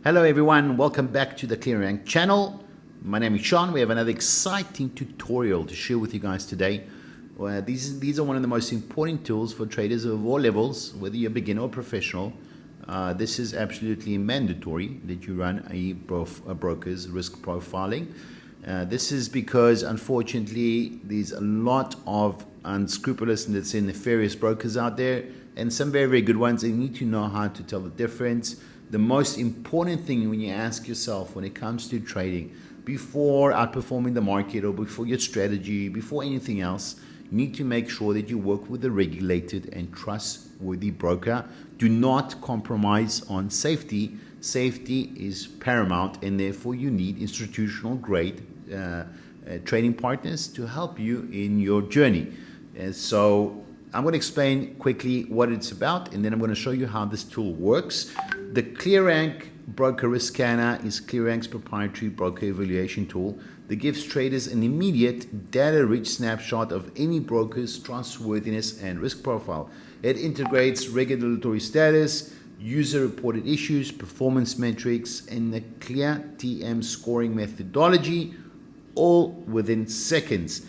Hello everyone, welcome back to the ClearCheck channel. My name is Sean. We have another exciting tutorial to share with you guys today. These are one of the most important tools for traders of all levels, whether you're a beginner or professional. This is absolutely mandatory that you run a broker's risk profiling. This is because unfortunately there's a lot of unscrupulous and let's say nefarious brokers out there, and some very, very good ones. You need to know how to tell the difference. The most important thing when you ask yourself when it comes to trading, before outperforming the market or before your strategy, before anything else, you need to make sure that you work with a regulated and trustworthy broker. Do not compromise on safety. Safety is paramount, and therefore you need institutional grade trading partners to help you in your journey. So I'm going to explain quickly what it's about, and then I'm going to show you how this tool works. The ClearCheck Broker Risk Scanner is ClearCheck's proprietary broker evaluation tool that gives traders an immediate data-rich snapshot of any broker's trustworthiness and risk profile. It integrates regulatory status, user-reported issues, performance metrics, and the ClearTM scoring methodology, all within seconds.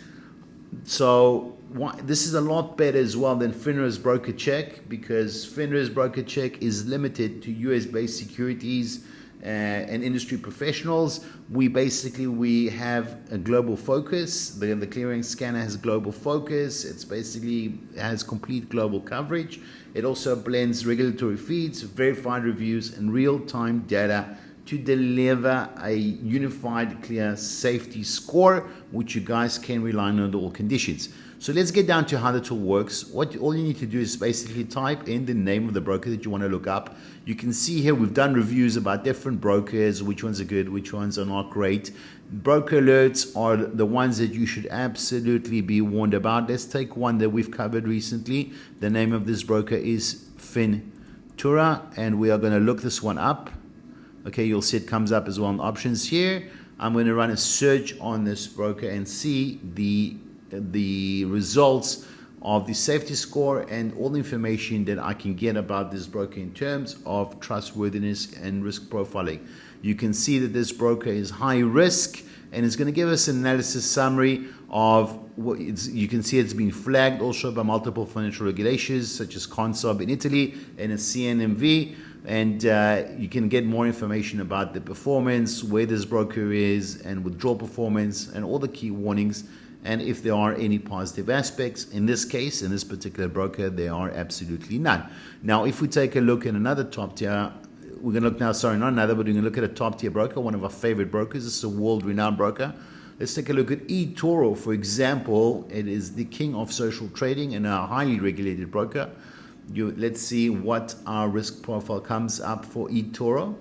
So this is a lot better as well than FINRA's BrokerCheck, because FINRA's BrokerCheck is limited to US-based securities and industry professionals. We have a global focus. The ClearCheck scanner has global focus. It's basically has complete global coverage. It also blends regulatory feeds, verified reviews, and real-time data to deliver a unified, clear safety score, which you guys can rely on under all conditions. So let's get down to how the tool works. All you need to do is basically type in the name of the broker that you want to look up. You can see here we've done reviews about different brokers, which ones are good, which ones are not great. Broker alerts are the ones that you should absolutely be warned about. Let's take one that we've covered recently. The name of this broker is Fintura, and we are going to look this one up. Okay, you'll see it comes up as well in options here. I'm going to run a search on this broker and see the results of the safety score and all the information that I can get about this broker in terms of trustworthiness and risk profiling. You can see that this broker is high risk, and it's going to give us an analysis summary of what you can see it's been flagged also by multiple financial regulations such as CONSOB in Italy and a CNMV. And you can get more information about the performance, where this broker is, and withdrawal performance, and all the key warnings, and if there are any positive aspects. In this case, in this particular broker, there are absolutely none. Now, if we take a look at another top tier, we're going to look now, sorry, not another, but we're going to look at a top tier broker, one of our favorite brokers. This is a world-renowned broker. Let's take a look at eToro, for example. It is the king of social trading and a highly regulated broker. Let's see what our risk profile comes up for eToro.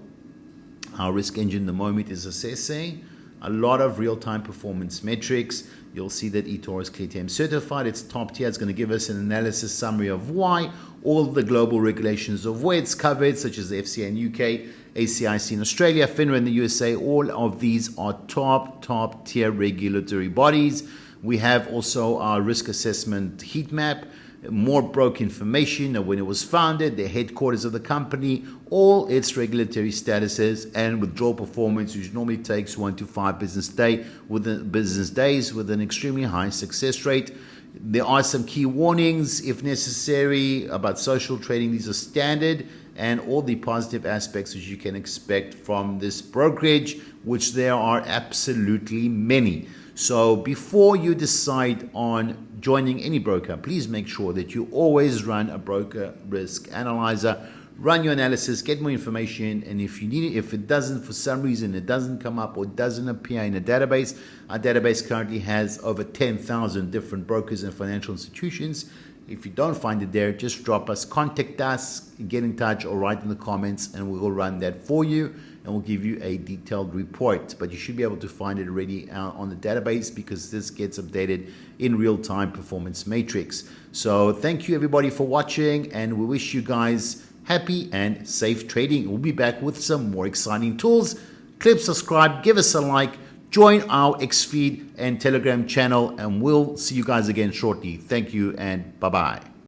Our risk engine at the moment is assessing a lot of real-time performance metrics. You'll see that eToro is ClearTM certified. It's top tier. It's going to give us an analysis summary of why, all the global regulations of where it's covered, such as the FCA in UK, ACIC in Australia, FINRA in the USA. All of these are top tier regulatory bodies. We have also our risk assessment heat map, more broker information of when it was founded, the headquarters of the company, all its regulatory statuses, and withdrawal performance, which normally takes 1 to 5 business days with an extremely high success rate. There are some key warnings, if necessary, about social trading. These are standard, and all the positive aspects which you can expect from this brokerage, which there are absolutely many. So before you decide on joining any broker, please make sure that you always run a broker risk analyzer. Run your analysis, get more information, and if you need it, if it doesn't, for some reason it doesn't come up or doesn't appear in a database, our database currently has over 10,000 different brokers and financial institutions. If you don't find it there, just drop us, contact us, get in touch, or write in the comments, and we will run that for you, and we'll give you a detailed report. But you should be able to find it already on the database, because this gets updated in real-time performance matrix. So thank you everybody for watching, and we wish you guys happy and safe trading. We'll be back with some more exciting tools. Click subscribe, give us a like, join our XFeed and Telegram channel, and we'll see you guys again shortly. Thank you, and bye-bye.